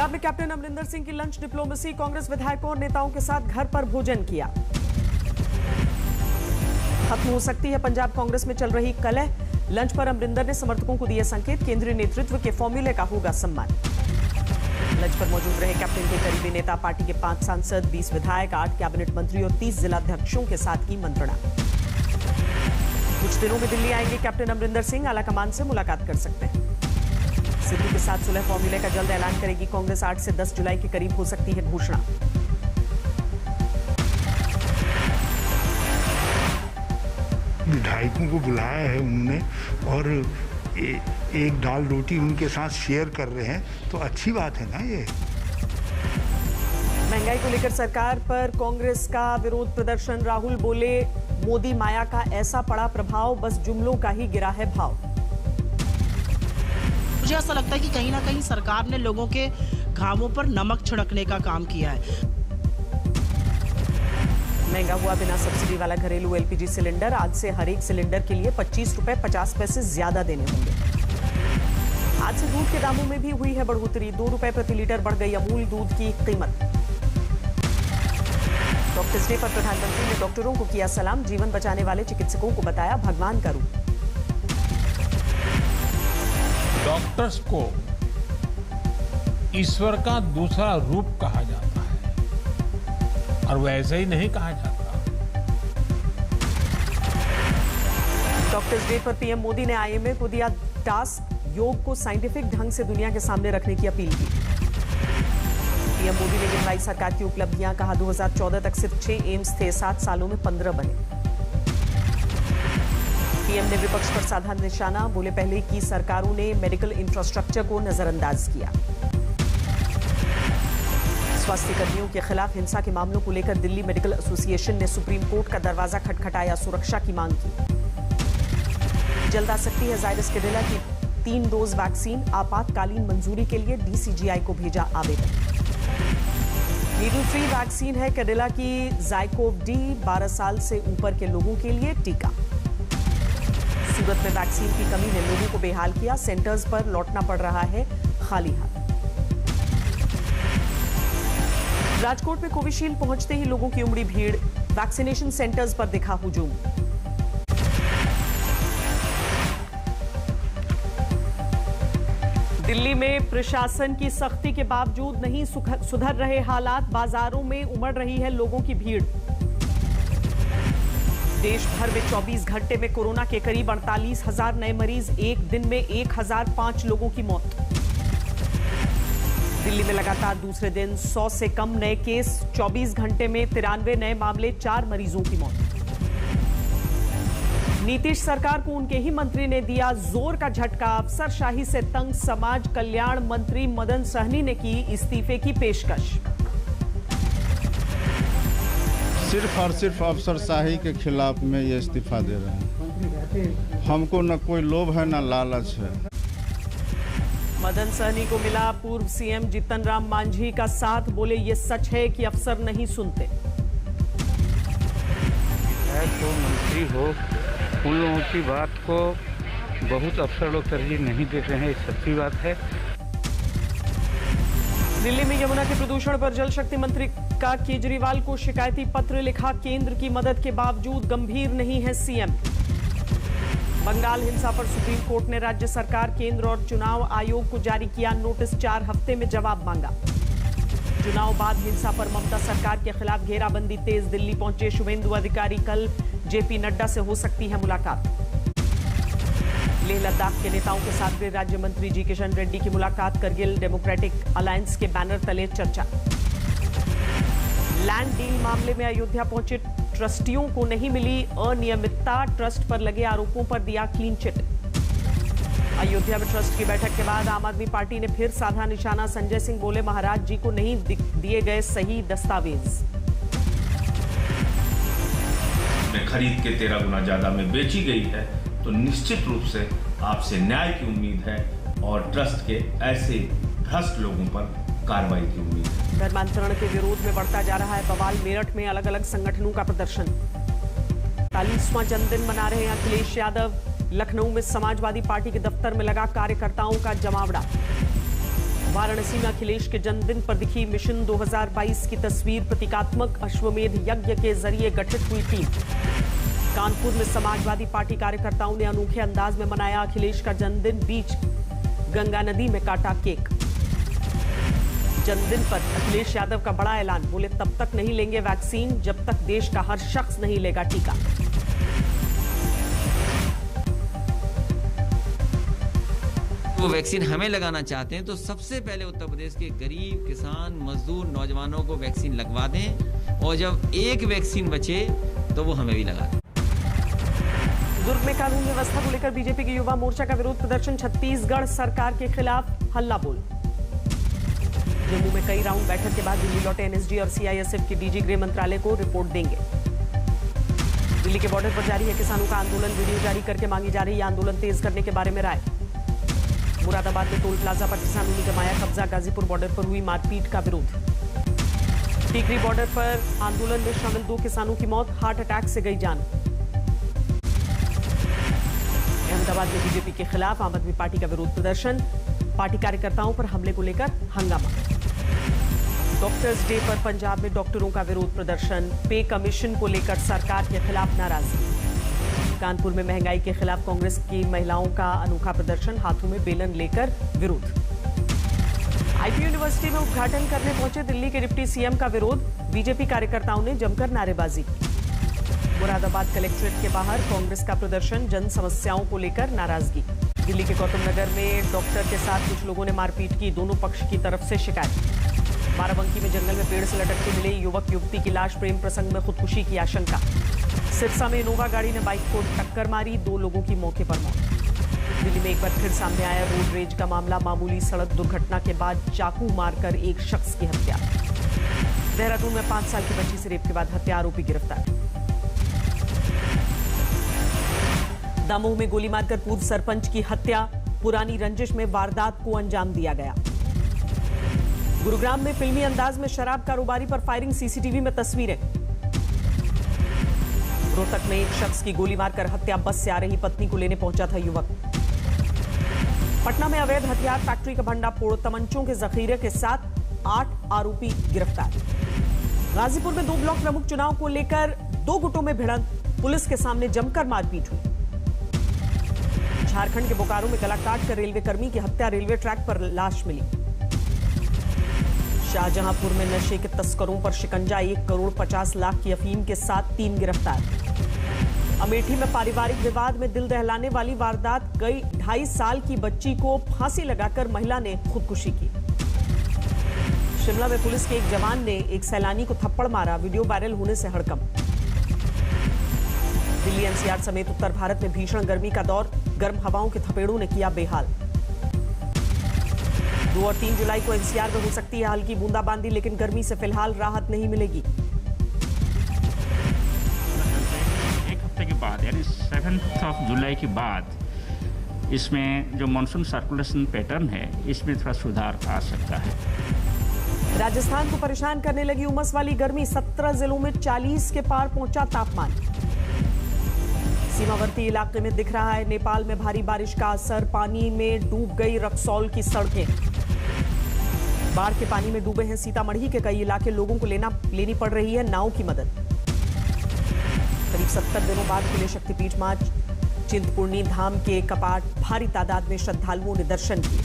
पंजाब में कैप्टन अमरिंदर सिंह की lunch diplomacy, Congress विधायकों और नेताओं के साथ घर पर भोजन किया। खत्म हो सकती है पंजाब कांग्रेस में चल रही कलह, लंच पर अमरिंदर ने समर्थकों को दिए संकेत, केंद्रीय नेतृत्व के फॉर्मूले का होगा सम्मान। लंच पर मौजूद रहे कैप्टन के करीबी नेता, पार्टी के 5 सांसद, 20 विधायक, 8 कैबिनेट मंत्री और 30 जिलाध्यक्षों के साथ की मंत्रणा। कुछ दिनों में दिल्ली आएंगे कैप्टन अमरिंदर सिंह, आलाकमान से मुलाकात कर सकते हैं। सिद्धू के साथ सुलह फॉर्मूले का जल्द ऐलान करेगी कांग्रेस, 8 से 10 जुलाई के करीब हो सकती है घोषणा। विधायकों को बुलाया है उन्होंने और एक दाल रोटी उनके साथ शेयर कर रहे हैं, तो अच्छी बात है ना। ये महंगाई को लेकर सरकार पर कांग्रेस का विरोध प्रदर्शन, राहुल बोले मोदी माया का ऐसा पड़ा प्रभाव, बस जुमलों का ही गिरा है भाव। मुझे ऐसा लगता है कि कहीं ना कहीं सरकार ने लोगों के घावों पर नमक छिड़कने का काम किया है। महंगा हुआ बिना सब्सिडी वाला घरेलू एलपीजी सिलेंडर, आज से हर एक सिलेंडर के लिए 25 रुपए 50 पैसे ज्यादा देने होंगे। आज से दूध के दामों में भी हुई है बढ़ोतरी, 2 रुपए प्रति लीटर बढ़ गई अमूल दूध की कीमत। डॉक्टर्स डे पर प्रधानमंत्री ने डॉक्टरों को किया सलाम, जीवन बचाने वाले चिकित्सकों को बताया भगवान का रूप। डॉक्टर्स को ईश्वर का दूसरा रूप कहा जाता है और वैसे ही नहीं कहा जाता। डॉक्टर्स डे पर पीएम मोदी ने आईएमए को दिया टास्क, योग को साइंटिफिक ढंग से दुनिया के सामने रखने की अपील की। पीएम मोदी ने गिनवाई सरकार की उपलब्धियां, कहा 2014 तक सिर्फ 6 एम्स थे, 7 सालों में 15 बने। पीएम ने विपक्ष पर साधा निशाना, बोले पहले की सरकारों ने मेडिकल इंफ्रास्ट्रक्चर को नजरअंदाज किया। स्वास्थ्य कर्मियों के खिलाफ हिंसा के मामलों को लेकर दिल्ली मेडिकल एसोसिएशन ने सुप्रीम कोर्ट का दरवाजा खटखटाया, सुरक्षा की मांग की। जल्द आ सकती है जायरस कैडिला की 3 डोज वैक्सीन, आपातकालीन मंजूरी के लिए डीसीजीआई को भेजा आवेदन। नीडल फ्री वैक्सीन है कैडिला की जाइकोव डी, 12 साल से ऊपर के लोगों के लिए टीका। सूरत में वैक्सीन की कमी ने लोगों को बेहाल किया, सेंटर्स पर लौटना पड़ रहा है खाली हाथ। राजकोट में कोविशील्ड पहुंचते ही लोगों की उमड़ी भीड़, वैक्सीनेशन सेंटर्स पर दिखा हुजूम। दिल्ली में प्रशासन की सख्ती के बावजूद नहीं सुधर रहे हालात, बाजारों में उमड़ रही है लोगों की भीड़। देश भर में 24 घंटे में कोरोना के करीब 48,000 नए मरीज, एक दिन में 1005 लोगों की मौत। दिल्ली में लगातार दूसरे दिन 100 से कम नए केस, 24 घंटे में 93 नए मामले, 4 मरीजों की मौत। नीतीश सरकार को उनके ही मंत्री ने दिया जोर का झटका, अफसरशाही से तंग समाज कल्याण मंत्री मदन सहनी ने की इस्तीफे की पेशकश। सिर्फ और सिर्फ अफसरशाही के खिलाफ में ये इस्तीफा दे रहे हैं। हमको न कोई लोभ है न लालच है। मदन सहनी को मिला पूर्व सीएम जीतन राम मांझी का साथ, बोले ये सच है कि अफसर नहीं सुनते। तो मंत्री हो, उन लोगों की बात को बहुत अफसर लोग तरजीह नहीं देते हैं, ये सच्ची बात है। दिल्ली में यमुना के प्रदूषण पर जल शक्ति मंत्री का केजरीवाल को शिकायती पत्र लिखा, केंद्र की मदद के बावजूद गंभीर नहीं है सीएम। बंगाल हिंसा पर सुप्रीम कोर्ट ने राज्य सरकार, केंद्र और चुनाव आयोग को जारी किया नोटिस, 4 हफ्ते में जवाब मांगा। चुनाव बाद हिंसा पर ममता सरकार के खिलाफ घेराबंदी तेज, दिल्ली पहुंचे शुभेंदु अधिकारी, कल जेपी नड्डा से हो सकती है मुलाकात। लेह लद्दाख के नेताओं के साथ गृह राज्य मंत्री जी किशन रेड्डी की मुलाकात, करगिल डेमोक्रेटिक अलायंस के बैनर तले चर्चा। लैंड डील मामले में अयोध्या पहुंचे ट्रस्टियों को नहीं मिली अनियमितता, ट्रस्ट पर लगे आरोपों पर दिया क्लीन चिट। अयोध्या में ट्रस्ट की बैठक के बाद आम आदमी पार्टी ने फिर साधा निशाना, संजय सिंह बोले महाराज जी को नहीं दिए गए सही दस्तावेज। खरीद के 13 गुना ज्यादा में बेची गई है तो निश्चित रूप से आपसे न्याय की उम्मीद है और ट्रस्ट के ऐसे भ्रष्ट लोगों पर कार्रवाई की उम्मीद है। धर्मांतरण के विरोध में बढ़ता जा रहा है बवाल, मेरठ में अलग अलग संगठनों का प्रदर्शन। 40वां जन्मदिन मना रहे हैं अखिलेश यादव, लखनऊ में समाजवादी पार्टी के दफ्तर में लगा कार्यकर्ताओं का जमावड़ा। वाराणसी में अखिलेश के जन्मदिन पर दिखी मिशन 2022 की तस्वीर। प्रतीकात्मक अश्वमेध यज्ञ के जरिए गठित हुई टीम। कानपुर में समाजवादी पार्टी कार्यकर्ताओं ने अनोखे अंदाज में मनाया अखिलेश का जन्मदिन। बीच गंगा नदी में काटा केक। जन्मदिन पर अखिलेश यादव का बड़ा ऐलान, बोले तब तक नहीं लेंगे वैक्सीन जब तक देश का हर शख्स नहीं लेगा टीका। वो वैक्सीन हमें लगाना चाहते हैं तो सबसे पहले उत्तर प्रदेश के गरीब, किसान, मजदूर, नौजवानों को वैक्सीन लगवा दें और जब एक वैक्सीन बचे तो वो हमें भी लगा दें। दुर्ग में कानून व्यवस्था को लेकर बीजेपी के युवा मोर्चा का विरोध प्रदर्शन। छत्तीसगढ़ सरकार के खिलाफ हल्ला बोल। जम्मू में कई राउंड बैठक के बाद दिल्ली लौटे एनएसजी और सीआईएसएफ के डीजी गृह मंत्रालय को रिपोर्ट देंगे। दिल्ली के बॉर्डर पर जारी है किसानों का आंदोलन। वीडियो जारी करके मांगी जा रही है आंदोलन तेज करने के बारे में राय। मुरादाबाद में टोल प्लाजा पर किसानों ने जमाया कब्जा। गाजीपुर बॉर्डर पर हुई मारपीट का विरोध। टीकरी बॉर्डर पर आंदोलन में शामिल 2 किसानों की मौत, हार्ट अटैक से गई जान। अहमदाबाद में बीजेपी के खिलाफ आम आदमी पार्टी का विरोध प्रदर्शन। पार्टी कार्यकर्ताओं पर हमले को लेकर हंगामा। डॉक्टर्स डे पर पंजाब में डॉक्टरों का विरोध प्रदर्शन। पे कमीशन को लेकर सरकार के खिलाफ नाराजगी। कानपुर में महंगाई के खिलाफ कांग्रेस की महिलाओं का अनोखा प्रदर्शन। हाथों में बेलन लेकर विरोध। आईपी यूनिवर्सिटी में उद्घाटन करने पहुंचे दिल्ली के डिप्टी सीएम का विरोध। बीजेपी कार्यकर्ताओं ने जमकर नारेबाजी की। मुरादाबाद कलेक्ट्रेट के बाहर कांग्रेस का प्रदर्शन। जन समस्याओं को लेकर नाराजगी। दिल्ली के गौतम नगर में डॉक्टर के साथ कुछ लोगों ने मारपीट की। दोनों पक्ष की तरफ से शिकायत। बाराबंकी में जंगल में पेड़ से लटकते मिले युवक युवती की लाश। प्रेम प्रसंग में खुदकुशी की आशंका। सिरसा में इनोवा गाड़ी ने बाइक को टक्कर मारी। 2 लोगों की मौके पर मौत। दिल्ली में एक बार फिर सामने आया रोड रेज का मामला। मामूली सड़क दुर्घटना के बाद चाकू मारकर एक शख्स की हत्या। देहरादून में 5 साल की बच्ची से रेप के बाद हत्या, आरोपी गिरफ्तार। दमोह में गोली मारकर पूर्व सरपंच की हत्या। पुरानी रंजिश में वारदात को अंजाम दिया गया। गुरुग्राम में फिल्मी अंदाज में शराब कारोबारी पर फायरिंग। सीसीटीवी में तस्वीरें। रोहतक में एक शख्स की गोली मारकर हत्या। बस से आ रही पत्नी को लेने पहुंचा था युवक। पटना में अवैध हथियार फैक्ट्री का भंडाफोड़। तमंचों के जखीरे के साथ 8 आरोपी गिरफ्तार। गाजीपुर में 2 ब्लॉक प्रमुख चुनाव को लेकर 2 गुटों में भिड़ंत। पुलिस के सामने जमकर मारपीट हुई। झारखंड के बोकारो में गला काटकर रेलवे कर्मी की हत्या। रेलवे ट्रैक पर लाश मिली। शाहजहांपुर में नशे के तस्करों पर शिकंजा। 1 करोड़ 50 लाख की अफीम के साथ 3 गिरफ्तार। अमेठी में पारिवारिक विवाद में दिल दहलाने वाली वारदात। गई 2.5 साल की बच्ची को फांसी लगाकर महिला ने खुदकुशी की। शिमला में पुलिस के एक जवान ने एक सैलानी को थप्पड़ मारा। वीडियो वायरल होने से हड़कंप। दिल्ली एनसीआर समेत उत्तर भारत में भीषण गर्मी का दौर। गर्म हवाओं के थपेड़ों ने किया बेहाल। 2 और 3 जुलाई को एनसीआर में हो सकती है हल्की बूंदाबांदी, लेकिन गर्मी से फिलहाल राहत नहीं मिलेगी। एक हफ्ते के बाद यानी 7 जुलाई के बाद इसमें जो मानसून सर्कुलेशन पैटर्न है इसमें थोड़ा सुधार आ सकता है। राजस्थान को परेशान करने लगी उमस वाली गर्मी। 17 जिलों में 40 के पार पहुंचा तापमान। सीमावर्ती इलाके में दिख रहा है नेपाल में भारी बारिश का असर। पानी में डूब गई रक्सौल की सड़कें। बाढ़ के पानी में डूबे हैं सीतामढ़ी के कई इलाके। लोगों को लेनी पड़ रही है नाव की मदद। करीब 70 दिनों बाद खुले शक्तिपीठ मां चिंतपूर्णी धाम के कपाट। भारी तादाद में श्रद्धालुओं ने दर्शन किए।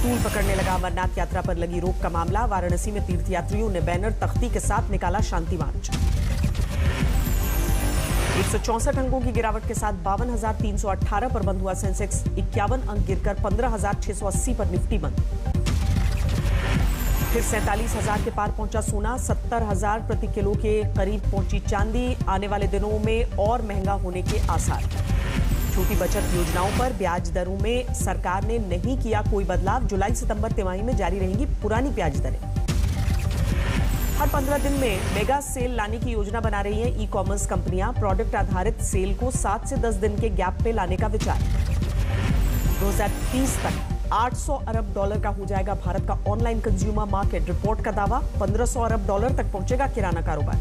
तूल पकड़ने लगा अमरनाथ यात्रा पर लगी रोक का मामला। वाराणसी में तीर्थयात्रियों ने बैनर तख्ती के साथ निकाला शांति मार्च। 164 अंकों की गिरावट के साथ 52,318 पर बंद हुआ सेंसेक्स। 51 अंक गिरकर 15,680 पर निफ्टी बंद। फिर 47,000 के पार पहुंचा सोना। 70,000 प्रति किलो के करीब पहुंची चांदी। आने वाले दिनों में और महंगा होने के आसार। छोटी बचत योजनाओं पर ब्याज दरों में सरकार ने नहीं किया कोई बदलाव। जुलाई सितंबर तिमाही में जारी रहेंगी पुरानी ब्याज दरें। हर 15 दिन में मेगा सेल लाने की योजना बना रही है ई कॉमर्स कंपनियां। प्रोडक्ट आधारित सेल को 7 से 10 दिन के गैप पे लाने का विचार। 2030 तक $800 अरब का हो जाएगा भारत का ऑनलाइन कंज्यूमर मार्केट। रिपोर्ट का दावा $1,500 अरब तक पहुंचेगा किराना कारोबार।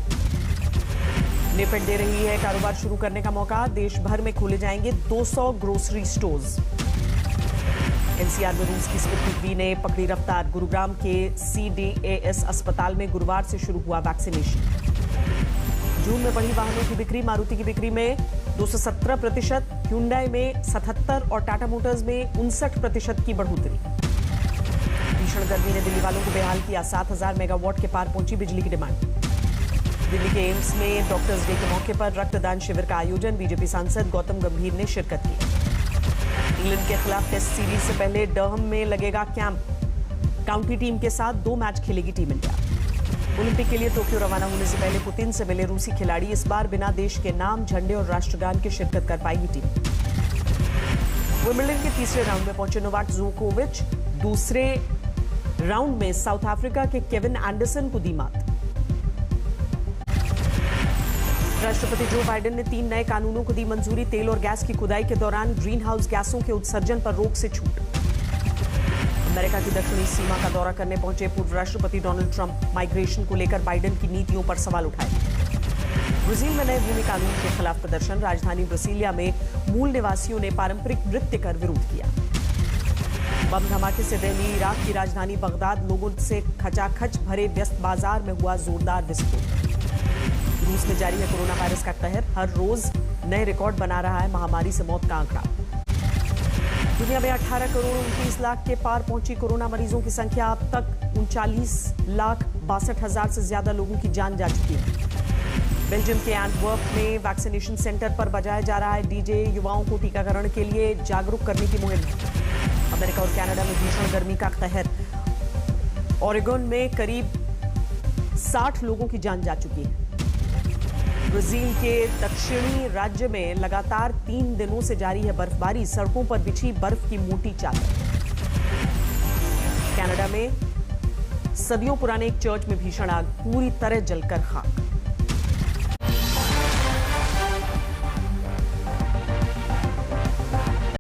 नेफेड दे रही है कारोबार शुरू करने का मौका। देश भर में खोले जाएंगे 200 ग्रोसरी स्टोर्स। एनसीआर में रूस की स्पुतनिक वी ने पकड़ी रफ्तार। गुरुग्राम के CDAS अस्पताल में गुरुवार से शुरू हुआ वैक्सीनेशन। जून में बढ़ी वाहनों की बिक्री। मारुति की बिक्री में 217%, ह्युंडई में 77% और टाटा मोटर्स में 59% की बढ़ोतरी। भीषण गर्मी ने दिल्ली वालों को बेहाल किया। 7000 मेगावाट के पार पहुंची बिजली की डिमांड। दिल्ली के एम्स में डॉक्टर्स डे के मौके पर रक्तदान शिविर का आयोजन। बीजेपी सांसद गौतम गंभीर ने शिरकत की। इंग्लैंड के खिलाफ टेस्ट सीरीज से पहले डर्हम में लगेगा कैंप। काउंटी टीम के साथ 2 मैच खेलेगी टीम इंडिया। ओलंपिक के लिए टोक्यो रवाना होने से पहले पुतिन से मिले रूसी खिलाड़ी। इस बार बिना देश के नाम, झंडे और राष्ट्रगान के शिरकत कर पाएगी टीम। विंबलडन के तीसरे राउंड में पहुंचे नोवाक जोकोविच। दूसरे राउंड में साउथ अफ्रीका के केविन एंडरसन को दी मात। राष्ट्रपति जो बाइडेन ने 3 नए कानूनों को दी मंजूरी। तेल और गैस की खुदाई के दौरान ग्रीन हाउस गैसों के उत्सर्जन पर रोक से छूट। अमेरिका की दक्षिणी सीमा का दौरा करने पहुंचे पूर्व राष्ट्रपति डोनाल्ड ट्रंप। माइग्रेशन को लेकर बाइडेन की नीतियों पर सवाल उठाए। ब्राजील में नए भूमि कानून के खिलाफ प्रदर्शन। राजधानी ब्रासीलिया में मूल निवासियों ने पारंपरिक नृत्य कर विरोध किया। बम धमाके से दहली इराक की राजधानी बगदाद। लोगों से खचाखच भरे व्यस्त बाजार में हुआ जोरदार विस्फोट। रूस में जारी है कोरोना वायरस का कहर। हर रोज नए रिकॉर्ड बना रहा है महामारी से मौत का आंकड़ा। दुनिया में 18 करोड़ 29 लाख के पार पहुंची कोरोना मरीजों की संख्या। अब तक 39,62,000 से ज्यादा लोगों की जान जा चुकी है। बेल्जियम के एंटवर्प में वैक्सीनेशन सेंटर पर बजाया जा रहा है डीजे। युवाओं को टीकाकरण के लिए जागरूक करने की मुहिम है। अमेरिका और कनाडा में भीषण गर्मी का कहर। ओरेगन में करीब 60 लोगों की जान जा चुकी है। ब्राजील के दक्षिणी राज्य में लगातार 3 दिनों से जारी है बर्फबारी। सड़कों पर बिछी बर्फ की मोटी चादर। कनाडा में सदियों पुराने एक चर्च में भीषण आग, पूरी तरह जलकर खाक।